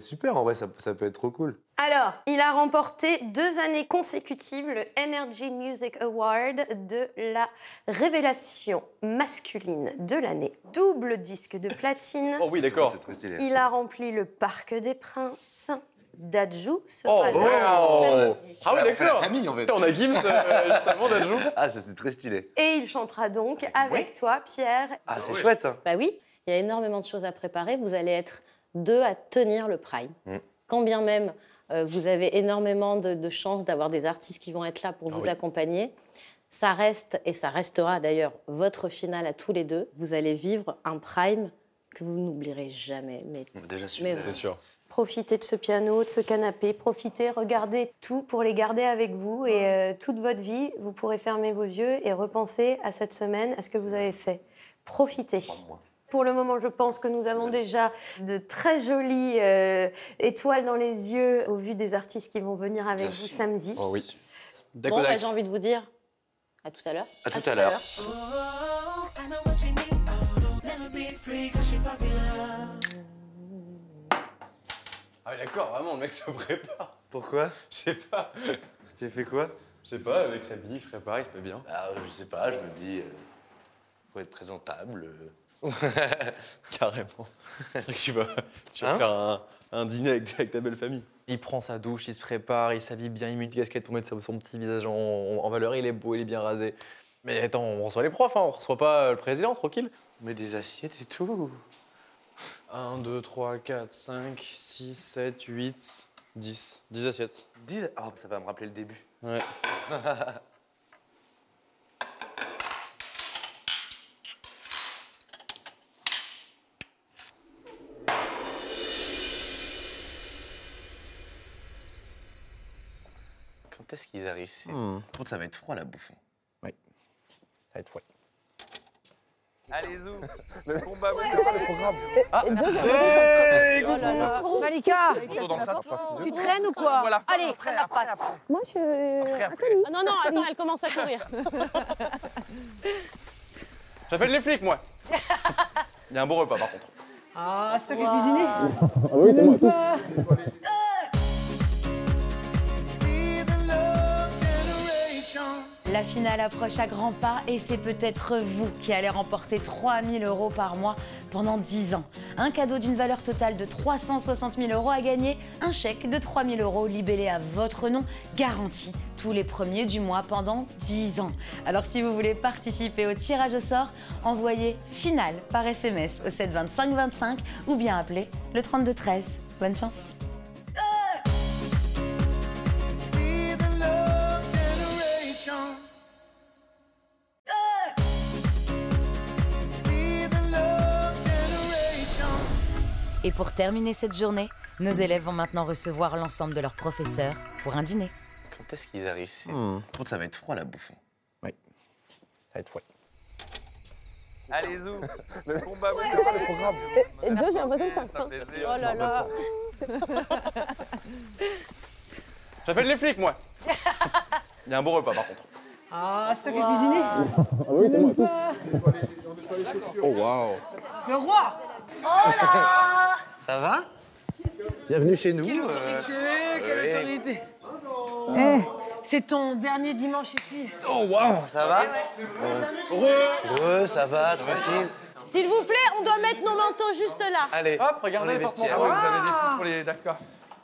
super. En vrai, ça peut être trop cool. Alors, il a remporté 2 années consécutives le Energy Music Award de la révélation masculine de l'année. Double disque de platine. Oh oui, d'accord. C'est très stylé. Il a rempli le Parc des Princes. Dadju Oh, sera là. wow. samedi. Ah oui, d'accord. Famille, en fait. Putain, on a Gims justement d'Adjou. Ah, ça, c'est très stylé. Et il chantera donc avec toi, Pierre. Ah, c'est chouette. Hein. Bah oui, il y a énormément de choses à préparer. Vous allez être 2 à tenir le Prime. Quand bien même vous avez énormément de chances d'avoir des artistes qui vont être là pour vous accompagner, ça reste, et ça restera d'ailleurs, votre finale à tous les deux. Vous allez vivre un Prime que vous n'oublierez jamais. Mais, Déjà, C'est sûr. Profitez de ce piano, de ce canapé, profitez, regardez tout pour les garder avec vous. Et toute votre vie, vous pourrez fermer vos yeux et repenser à cette semaine, à ce que vous avez fait. Profitez. Pour le moment, je pense que nous avons déjà de très jolies étoiles dans les yeux au vu des artistes qui vont venir avec vous samedi. Oh oui. bon, bah, j'ai envie de vous dire à tout à l'heure. À tout à l'heure. Ah oui, d'accord, vraiment, le mec se prépare. Pourquoi? Je sais pas. J'ai fait quoi? Je sais pas, avec sa vie, il se prépare, il se met bien. Ah, je sais pas, je me dis, faut être présentable. Carrément. C'est vrai que tu vas faire un dîner avec ta belle famille. Il prend sa douche, il se prépare, il s'habille bien, il met une casquette pour mettre son petit visage en valeur, il est beau, il est bien rasé. Mais attends, on reçoit les profs, hein, on reçoit pas le président, tranquille. On met des assiettes et tout. 1, 2, 3, 4, 5, 6, 7, 8, 10. 10 assiettes. 10? Oh, ça va me rappeler le début. Ouais. Quand est-ce qu'ils arrivent? Ça va être froid la bouffe. Oui. Ça va être froid. Allez, zou. Le combat, oui, c'est pas le programme. Malika, Dans le sac, tu traînes ou quoi? Voilà. Allez, traîne la patte. Moi, je. Après. Ah non, non, attends, elle commence à courir. J'appelle les flics, moi. Il y a un bon repas, par contre. Ah, c'est toi qui as cuisiné? Ah oui, c'est moi. La finale approche à grands pas et c'est peut-être vous qui allez remporter 3 000 € par mois pendant 10 ans. Un cadeau d'une valeur totale de 360 000 € à gagner, un chèque de 3 000 € libellé à votre nom, garanti tous les premiers du mois pendant 10 ans. Alors si vous voulez participer au tirage au sort, envoyez finale par SMS au 7 25 25 ou bien appelez le 32 13. Bonne chance. Et pour terminer cette journée, nos élèves vont maintenant recevoir l'ensemble de leurs professeurs pour un dîner. Quand est-ce qu'ils arrivent? Ça va être froid la bouffe. Oui. Ça va être froid. Allez, zou. Le combat, oui, c'est pas le programme. Et deux, j'ai l'impression que t'as faim. Oh là là. J'appelle les flics, moi. Il y a un bon repas, par contre. Ah, c'est toi qui as cuisiné? Ah oui, c'est moi. Oh, waouh. Le roi! Oh là! Ça va? Bienvenue chez nous. Quelle autorité, quelle ouais. autorité! Eh, c'est ton dernier dimanche ici. Oh, waouh! Ça va? Heureux, ça va, tranquille. S'il vous plaît, on doit mettre nos manteaux juste là. Allez, Hop, regardez les les vestiaires. Vous avez des trucs pour les... D'accord.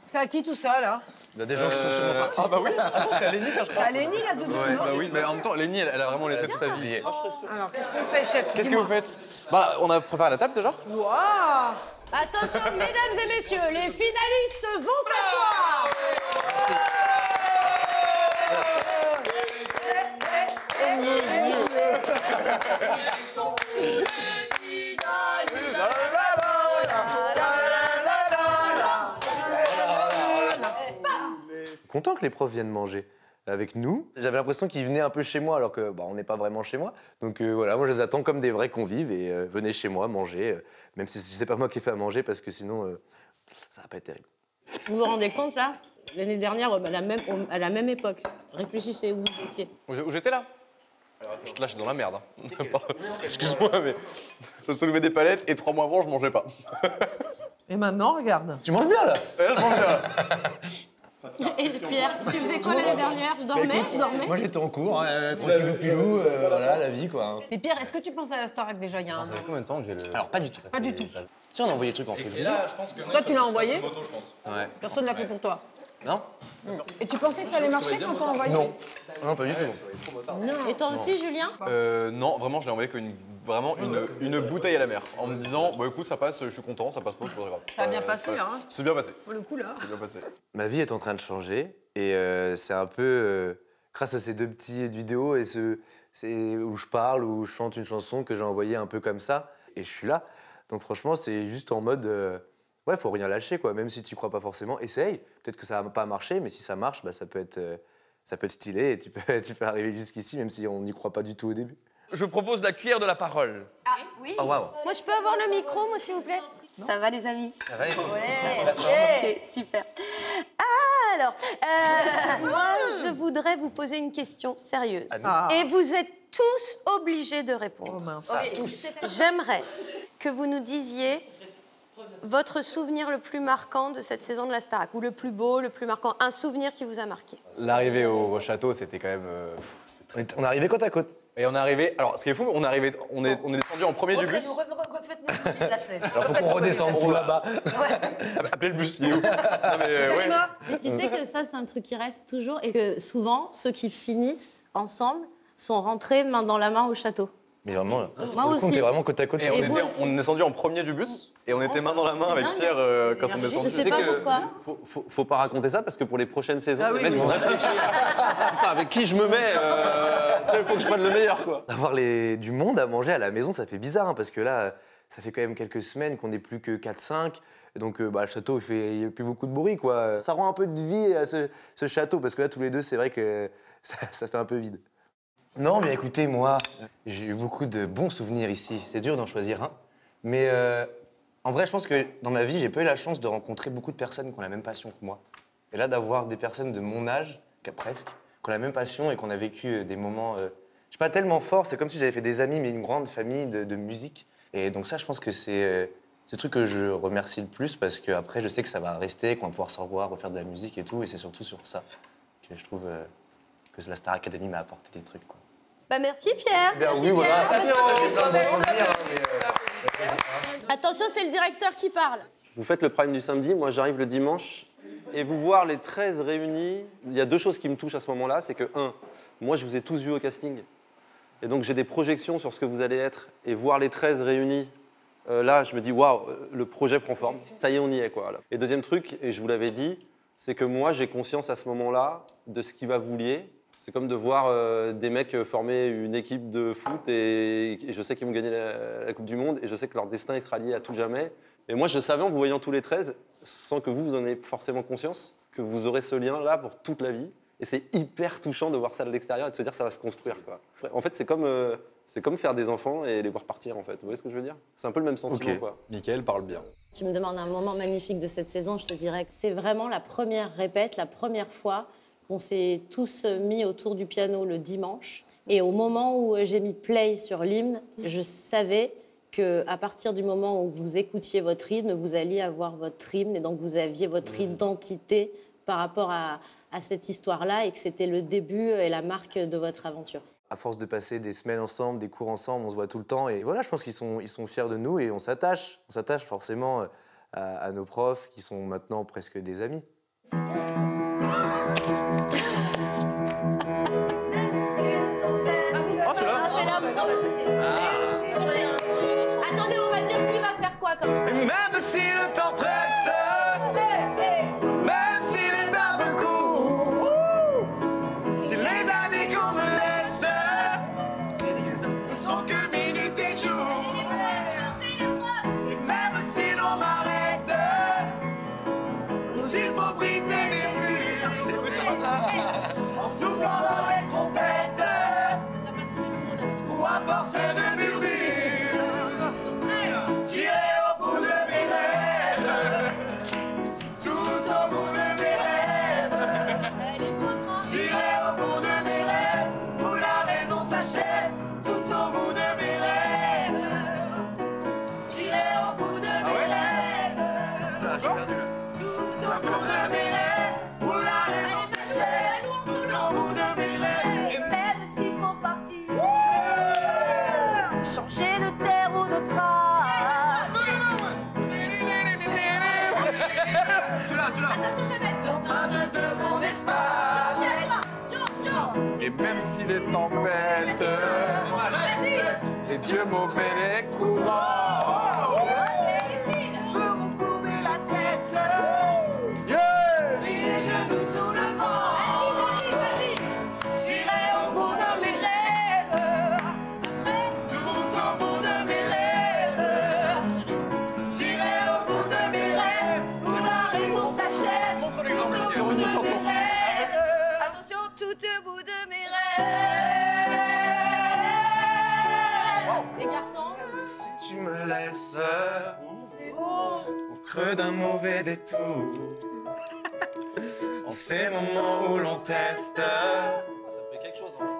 C'est à qui tout ça, là? Il y a des gens qui sont sûrement partis. Ah bah oui, attends, c'est à Lénie, ça, je C'est crois. à Lénie, là, dedans, Ouais. non? Bah oui, mais en même temps, Lénie, elle a vraiment laissé toute sa vie. Alors, qu'est-ce qu'on fait, chef? Qu'est-ce que vous faites? Bah, on a préparé la table, déjà. Waouh! Attention, mesdames et messieurs, les finalistes vont s'asseoir. Content que les profs viennent manger avec nous. J'avais l'impression qu'ils venaient un peu chez moi alors que bah, on n'est pas vraiment chez moi. Donc voilà, moi je les attends comme des vrais convives et venez chez moi manger, même si c'est pas moi qui ai fait à manger parce que sinon ça va pas être terrible. Vous vous rendez compte là? L'année dernière, à la même époque. Réfléchissez où vous étiez. Où j'étais là? Je te lâche dans la merde. Hein. Excuse-moi, mais je soulevais des palettes et 3 mois avant, je mangeais pas. Et maintenant, regarde. Tu manges bien là? Et là, je mange bien. Là. Et Pierre, tu faisais quoi l'année dernière? Tu dormais? Tu dormais? Moi j'étais en cours, tranquillou pilou, voilà la vie quoi. Mais Pierre, est-ce que tu penses à la Starac déjà il y a un an? Ça fait combien de temps que j'ai le... Alors pas du tout. Pas du tout. Si on a envoyé le truc en février. je pense que... Toi, tu l'as envoyé? Ouais. Personne ne l'a fait pour toi. Non? Et tu pensais que ça allait marcher quand on envoyé? Non. Non, pas du tout. Et toi aussi, Julien? Non, vraiment, je l'ai envoyé une bouteille à la mer. En me disant, bah écoute, ça passe, je suis content, ça passe pas, c'est pas grave. Ça a bien passé, là, hein? C'est bien passé. Pour le coup, là. C'est bien passé. Ma vie est en train de changer et c'est un peu grâce à ces 2 petites vidéos et où je parle, où je chante une chanson que j'ai envoyée un peu comme ça et je suis là. Donc franchement, c'est juste en mode ouais, faut rien lâcher quoi, même si tu crois pas forcément, essaye. Peut-être que ça va pas marcher, mais si ça marche, bah, ça peut être stylé et tu peux arriver jusqu'ici même si on n'y croit pas du tout au début. Je propose la cuillère de la parole. Ah oui. Oh waouh. Moi, je peux avoir le micro, moi, s'il vous plaît? Ça va, les amis? Ça va les filles? Ouais. Ok, super. Alors, moi, je voudrais vous poser une question sérieuse. Ah. Et vous êtes tous obligés de répondre. Oh mince. Tous. J'aimerais que vous nous disiez votre souvenir le plus marquant de cette saison de la Starac, ou le plus beau, le plus marquant, un souvenir qui vous a marqué. L'arrivée au château, c'était quand même. On est arrivé côte à côte. Et on est arrivé. Alors, ce qui est fou, on est descendu en premier du bus. Faites-nous la scène. Alors faut qu'on redescende tout là-bas. Appelez le bus, il est où? Non, mais, ouais. Mais tu sais que ça, c'est un truc qui reste toujours et que souvent, ceux qui finissent ensemble sont rentrés main dans la main au château. Mais vraiment, là. Moi aussi. On était vraiment côte à côte. Et on est descendu en premier du bus et on était main dans la main avec Pierre quand on est descendu. Je sais pas pourquoi. Faut pas raconter ça parce que pour les prochaines saisons, Ah les mecs vont réfléchir. Putain, avec qui je me mets il faut que je prenne le meilleur, quoi. Avoir du monde à manger à la maison, ça fait bizarre, hein, parce que là, ça fait quand même quelques semaines qu'on n'est plus que 4-5. Donc le château, il n'y a plus beaucoup de bruit, quoi. Ça rend un peu de vie à ce château, parce que là, tous les deux, c'est vrai que ça fait un peu vide. Non, mais écoutez, moi, j'ai eu beaucoup de bons souvenirs ici. C'est dur d'en choisir un. Mais en vrai, je pense que dans ma vie, j'ai pas eu la chance de rencontrer beaucoup de personnes qui ont la même passion que moi. Et là, d'avoir des personnes de mon âge, presque, qui ont la même passion et qu'on a vécu des moments, je sais pas, tellement forts. C'est comme si j'avais fait des amis, mais une grande famille de musique. Et donc ça, je pense que c'est le truc que je remercie le plus, parce qu'après, je sais que ça va rester, qu'on va pouvoir se revoir, refaire de la musique et tout. Et c'est surtout sur ça que je trouve que la Star Academy m'a apporté des trucs, quoi. Bah merci Pierre. Ben oui, voilà. J'ai plein de bons souvenirs, Attention, c'est le directeur qui parle. Vous faites le prime du samedi, moi j'arrive le dimanche. Et vous voir les 13 réunis, il y a deux choses qui me touchent à ce moment-là. C'est que, moi je vous ai tous vus au casting. Et donc j'ai des projections sur ce que vous allez être. Et voir les 13 réunis, là je me dis, waouh, le projet prend forme. Ça y est, on y est, quoi. Là. Et deuxième truc, et je vous l'avais dit, c'est que moi j'ai conscience à ce moment-là de ce qui va vous lier. C'est comme de voir des mecs former une équipe de foot et je sais qu'ils vont gagner la Coupe du Monde et je sais que leur destin il sera lié à tout jamais. Et moi je savais en vous voyant tous les 13, sans que vous en ayez forcément conscience, que vous aurez ce lien-là pour toute la vie. Et c'est hyper touchant de voir ça de l'extérieur et de se dire que ça va se construire, quoi. En fait c'est comme faire des enfants et les voir partir, en fait. Vous voyez ce que je veux dire? C'est un peu le même sentiment, quoi. Mickaël parle bien. Tu me demandes un moment magnifique de cette saison, je te dirais que c'est vraiment la première répète, la première fois qu'on s'est tous mis autour du piano le dimanche. Et au moment où j'ai mis play sur l'hymne, je savais qu'à partir du moment où vous écoutiez votre rythme, vous alliez avoir votre hymne et donc vous aviez votre identité par rapport à cette histoire-là et que c'était le début et la marque de votre aventure. À force de passer des semaines ensemble, des cours ensemble, on se voit tout le temps. Et voilà, je pense qu'ils sont fiers de nous et on s'attache. On s'attache forcément à nos profs qui sont maintenant presque des amis. Attendez, on va dire qui va faire quoi comme... Même si le temps presse, même si les barbes courent, si les années qu'on me laisse ne sont que minutes et jours, et même si l'on m'arrête, s'il faut briser les murs, en soufflant dans les trompettes, ou à force de murmures, j'irai au bout de mes rêves, tout au bout de mes rêves. J'irai au bout de mes rêves, où la raison s'achève, tout au bout de mes rêves. J'irai au bout de mes rêves, tout au bout de mes rêves, où la raison s'achève, tout au bout de mes rêves. Et même s'il faut partir, changer de terre ou de trace. Tu l'as. Empreinte de mon espace. Et même si les tempêtes et Dieu mauvais les courants feront courber la tête, les genoux sous le vent. J'irai au bout de mes rêves, tout au bout de mes rêves. J'irai au bout de mes rêves, où la raison s'achève, tout au bout de mes rêves. Attention, tout au bout de mes rêves. Les garçons, Si tu me laisses au creux d'un mauvais détour, en ces moments où l'on teste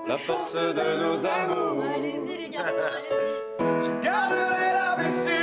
la force de nos amours, allez-y les garçons, allez-y. Je garderai la blessure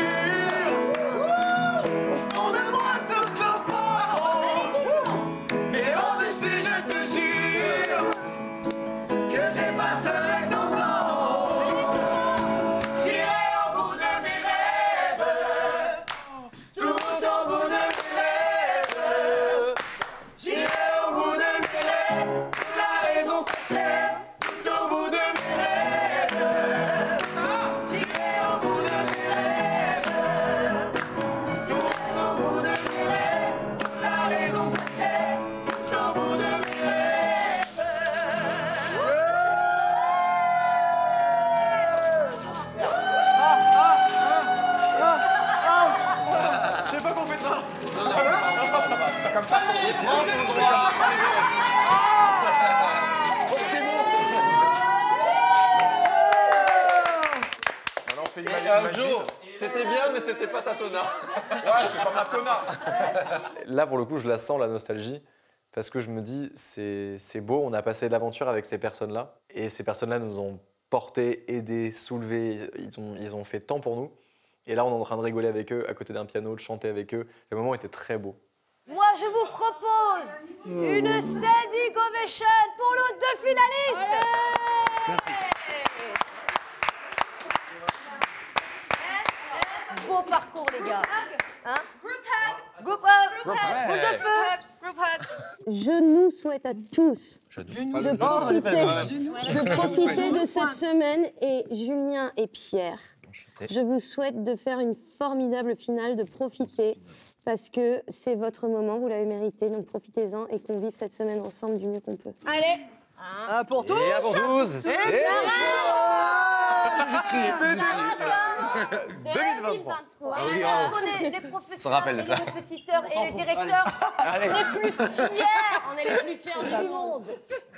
comme ça qu'on Il se prend tout droit. Oh, c'est bon. Maintenant, on fait une magie. Joe, c'était bien, mais c'était pas ta tona. Ouais, c'était pas ma tona. Là, pour le coup, je la sens, la nostalgie, parce que je me dis, c'est beau, on a passé de l'aventure avec ces personnes-là, et ces personnes-là nous ont portés, aidés, soulevés, ils ont fait tant pour nous. Et là, on est en train de rigoler avec eux, à côté d'un piano, de chanter avec eux. Le moment était très beau. Moi, je vous propose une standing ovation pour nos 2 finalistes. Merci. Beau parcours, les gars. Hein? Group hug. Boule de feu. Je nous souhaite à tous de profiter de cette semaine. Et Julien et Pierre, je vous souhaite de faire une formidable finale, de profiter, parce que c'est votre moment, vous l'avez mérité, donc profitez-en et qu'on vive cette semaine ensemble du mieux qu'on peut. Allez. Un pour tous. Et un pour tous. Et 2023. Ah oui, on est les professeurs, rappelle de et ça. les répétiteurs et les directeurs les plus fiers. On est les plus fiers du monde.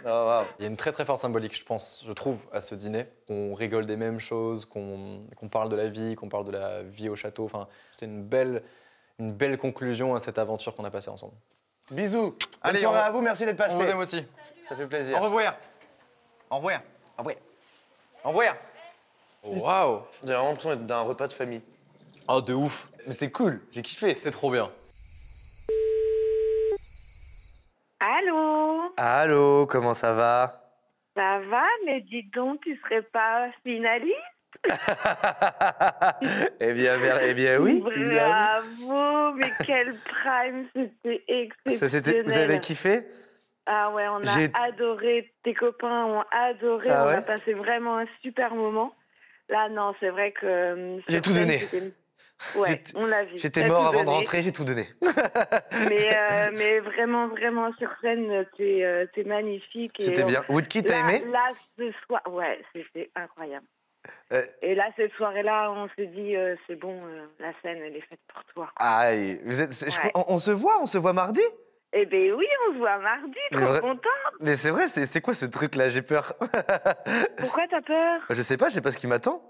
Oh, wow. Il y a une très très forte symbolique, je pense, je trouve, à ce dîner. On rigole des mêmes choses, qu'on parle de la vie, qu'on parle de la vie au château. Enfin, c'est une belle conclusion à cette aventure qu'on a passée ensemble. Bisous. Allez, Bonne soirée à vous, merci d'être passé. On vous aime aussi. Ça fait plaisir. Au revoir. Au revoir. Au revoir. Au revoir. Waouh. J'ai vraiment l'impression d'être d'un repas de famille. Oh, de ouf. Mais c'était cool, j'ai kiffé. C'était trop bien. Allô? Allô, comment ça va? Ça va, mais dis donc, tu serais pas finaliste? Eh bien oui. Bravo, mais quel prime, c'était exceptionnel. Vous avez kiffé? Ah ouais, on a adoré, tes copains ont adoré, Ah on ouais a passé vraiment un super moment. Là, non, c'est vrai que... J'ai tout donné. Ouais, on l'a vu. J'étais T'as mort tout avant de donné. rentrer, j'ai tout donné. Mais vraiment, vraiment, sur scène, t'es magnifique. Et C'était bien. Woodkid, t'as aimé? Là, ce soir, ouais, c'était incroyable. Et là, cette soirée-là, on s'est dit, c'est bon, la scène, elle est faite pour toi. Aïe, on se voit mardi? Eh ben oui, on se voit mardi, trop contente. Mais c'est vrai, c'est quoi ce truc-là? J'ai peur. Pourquoi t'as peur? Je sais pas ce qui m'attend.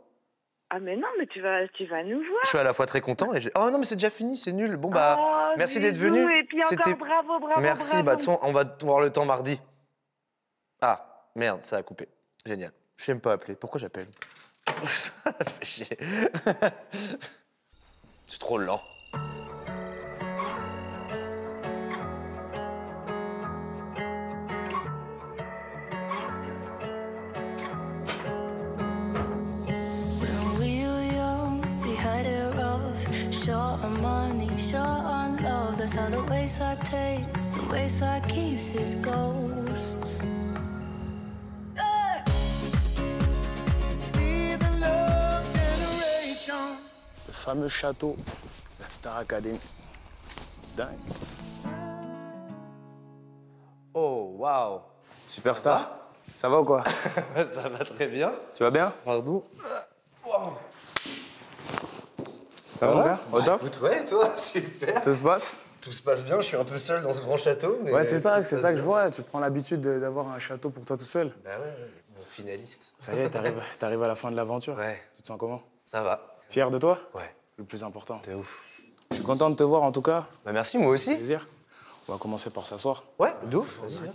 Ah mais non, mais tu vas nous voir. Je suis à la fois très content et oh non mais c'est déjà fini, c'est nul. Bon bah Oh, merci d'être bisous, venu. Et puis encore bravo. Merci, bravo. bah de toute façon, on va avoir le temps mardi. Ah merde, ça a coupé. Génial. Je sais même pas appeler. Pourquoi j'appelle? Ça fait chier. C'est trop lent. When we were young, we had it rough. Short on money, short on love. That's how the wayside takes, the wayside keeps its ghosts. Le fameux château, la Star Academy. Dingue. Oh waouh. Superstar. Ça va ou quoi? Ça va très bien. Tu vas bien? Pardon. Wow. Ça va mon gars? Au top? Écoute, ouais, toi, super. Tout se passe? Tout se passe bien, je suis un peu seul dans ce grand château. Mais Ouais, c'est ça tout se passe que je bien. vois. Tu prends l'habitude d'avoir un château pour toi tout seul. Bah ouais, mon finaliste. Ça y est, t'arrives à la fin de l'aventure. Ouais. Tu te sens comment? Ça va. Fier de toi? Ouais. Le plus important. T'es ouf. Je suis content de te voir en tout cas. Bah merci, moi aussi. Plaisir. On va commencer par s'asseoir. Ouais, de ouf. Vas-y, viens.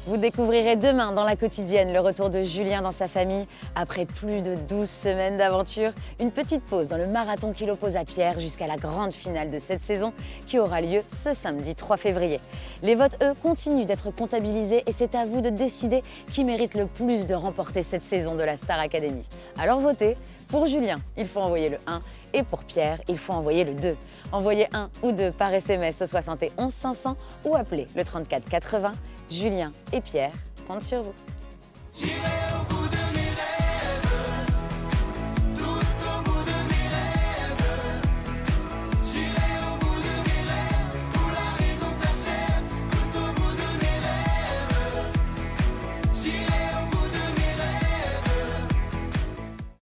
Vous découvrirez demain dans La Quotidienne le retour de Julien dans sa famille. Après plus de 12 semaines d'aventure, une petite pause dans le marathon qui l'oppose à Pierre jusqu'à la grande finale de cette saison qui aura lieu ce samedi 3 février. Les votes, eux, continuent d'être comptabilisés et c'est à vous de décider qui mérite le plus de remporter cette saison de la Star Academy. Alors votez. Pour Julien, il faut envoyer le 1 et pour Pierre, il faut envoyer le 2. Envoyez 1 ou 2 par SMS au 71 500 ou appelez le 34 80. Julien et Pierre comptent sur vous.